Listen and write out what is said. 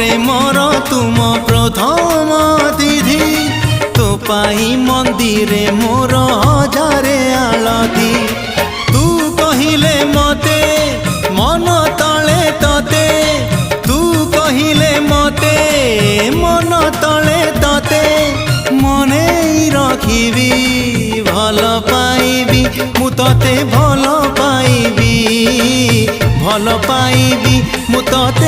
Premiere तुम प्रथम तिथि तो पाई मंदिरे मोर हजारे आलती तू कहिले मते मन तले तते तू कहिले मते मन तले तते मने रखिबी भल पाइबी मु तते भल पाइबी मु तते